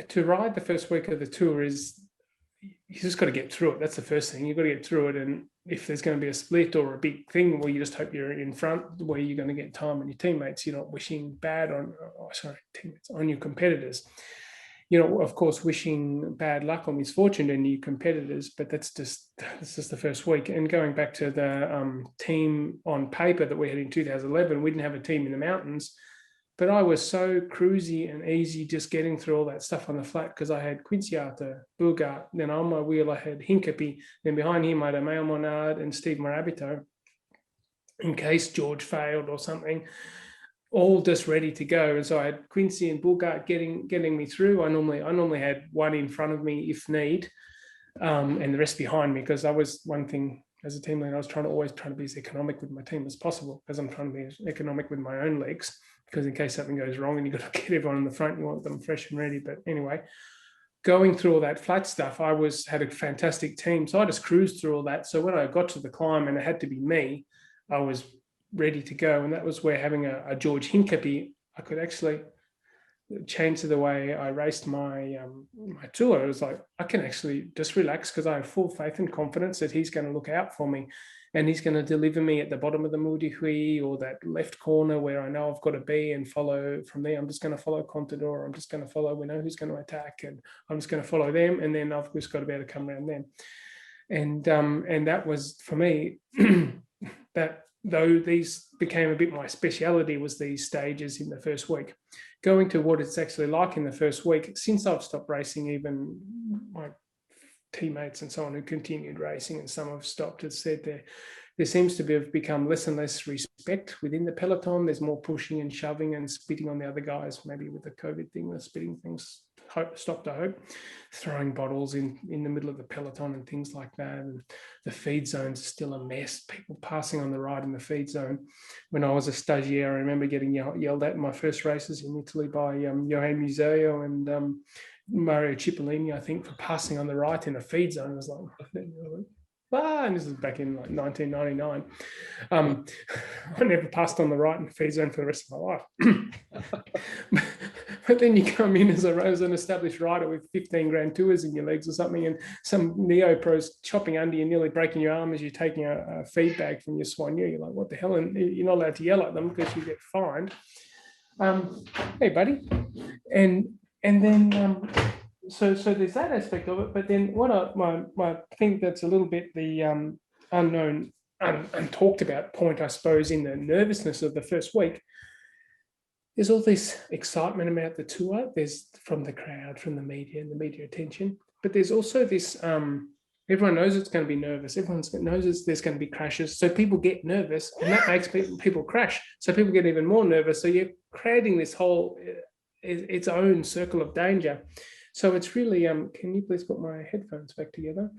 to ride the first week of the tour is you just got to get through it. That's the first thing. You've got to get through it. And if there's going to be a split or a big thing, well, you just hope you're in front where you're going to get time on your teammates. You're not wishing bad on, teammates, on your competitors. You're not, of course, wishing bad luck or misfortune on your competitors, but that's just the first week. And going back to the team on paper that we had in 2011, we didn't have a team in the mountains. But I was so cruisy and easy just getting through all that stuff on the flat because I had Quincy Arthur, Bugart, then on my wheel I had Hincapie, then behind him I had Mail Monard and Steve Marabito in case George failed or something, all just ready to go. And so I had Quincy and Bugart getting me through. I normally had one in front of me if need, and the rest behind me, because that was one thing as a team leader. I was always trying to be as economic with my team as possible, because I'm trying to be as economic with my own legs. Because in case something goes wrong and you've got to get everyone in the front, you want them fresh and ready. But anyway, going through all that flat stuff, I had a fantastic team. So I just cruised through all that. So when I got to the climb and it had to be me, I was ready to go. And that was where having a George Hincapie, I could actually change the way I raced my my tour. It was like, I can actually just relax because I have full faith and confidence that he's going to look out for me. And he's going to deliver me at the bottom of the Murihui or that left corner where I know I've got to be, and follow from there. I'm just going to follow Contador. I'm just going to follow, we know who's going to attack, and I'm just going to follow them. And then I've just got to be able to come around them. And that was for me, that though these became a bit my speciality, was these stages in the first week. Going to what it's actually like in the first week, since I've stopped racing, even my teammates and so on who continued racing, and some have stopped, have said there seems to have become less and less respect within the peloton. There's more pushing and shoving and spitting on the other guys, maybe with the COVID thing, the spitting things stopped, I hope, throwing bottles in the middle of the peloton and things like that. And the feed zone's still a mess, people passing on the ride in the feed zone. When I was a stagiaire, I remember getting yelled at in my first races in Italy by Johan Museo and Mario Cipollini, I think, for passing on the right in a feed zone. I was like, and this is back in like 1999. I never passed on the right in the feed zone for the rest of my life. But then you come in as an established rider with 15 grand tours in your legs or something, and some neo-pros chopping under you, nearly breaking your arm as you're taking a feed bag from your soigneur. You're like, what the hell? And you're not allowed to yell at them because you get fined. Hey, buddy. And then so there's that aspect of it. But then what I think that's a little bit the unknown, untalked about point, I suppose, in the nervousness of the first week. There's all this excitement about the tour. There's from the crowd, from the media, and the media attention. But there's also this, everyone knows it's going to be nervous. Everyone knows there's going to be crashes. So people get nervous, and that makes people crash. So people get even more nervous. So you're creating this whole, its own circle of danger. So it's really, can you please put my headphones back together?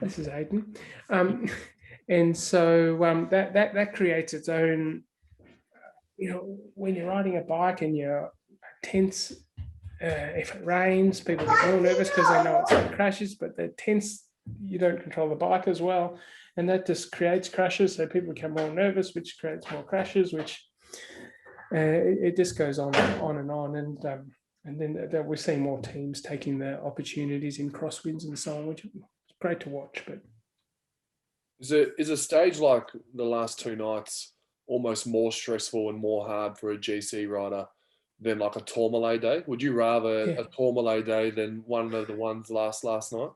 This is Aidan. And so that creates its own, when you're riding a bike and you're tense, if it rains, people get more nervous because they know it's crashes, but they're tense, you don't control the bike as well. And that just creates crashes. So people become more nervous, which creates more crashes, which it just goes on and on. And then we're seeing more teams taking the opportunities in crosswinds and so on, which is great to watch. But is a stage like the last two nights almost more stressful and more hard for a GC rider than like a Tourmalet day? Would you rather a Tourmalet day than one of the ones last night?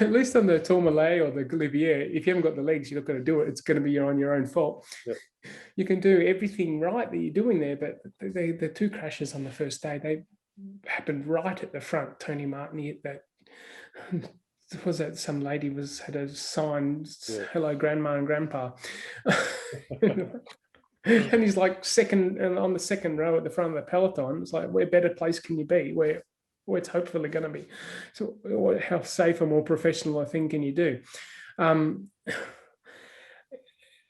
At least on the Tourmalet or the Galibier, if you haven't got the legs, you're not going to do it. It's going to be on your own fault. Yep. You can do everything right that you're doing there, but the two crashes on the first day, they happened right at the front. Tony Martin hit that. Was that some lady had a sign, hello grandma and grandpa. And he's like second, and on the second row at the front of the peloton. It's like, where better place can you be? Where it's hopefully going to be. So how safe and more professional a thing can you do?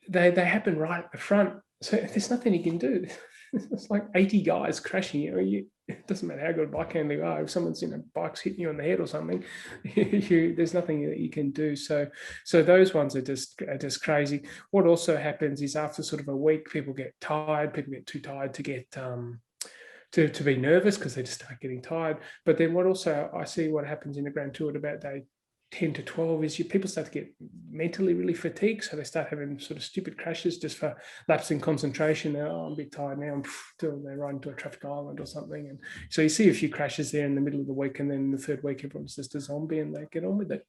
They happen right at the front. So there's nothing you can do. It's like 80 guys crashing you. It doesn't matter how good a bike handler you are. If someone's bike's hitting you on the head or something, there's nothing that you can do. So those ones are just crazy. What also happens is after sort of a week, people get tired. People get too tired to get to be nervous because they just start getting tired. But then what also I see what happens in the Grand Tour at about day 10 to 12 is people start to get mentally really fatigued. So they start having sort of stupid crashes just for lapse in concentration. Oh, I'm a bit tired now. They run into a traffic island or something. And so you see a few crashes there in the middle of the week. And then the third week, everyone's just a zombie and they get on with it.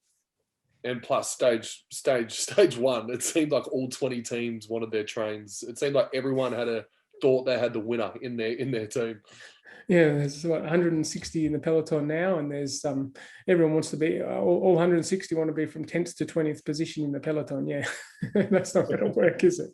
And plus stage one, it seemed like all 20 teams wanted their trains. It seemed like everyone thought they had the winner in their team. Yeah, there's 160 in the peloton now, and there's everyone wants to be all 160 want to be from 10th to 20th position in the peloton. Yeah, that's not going to work, is it?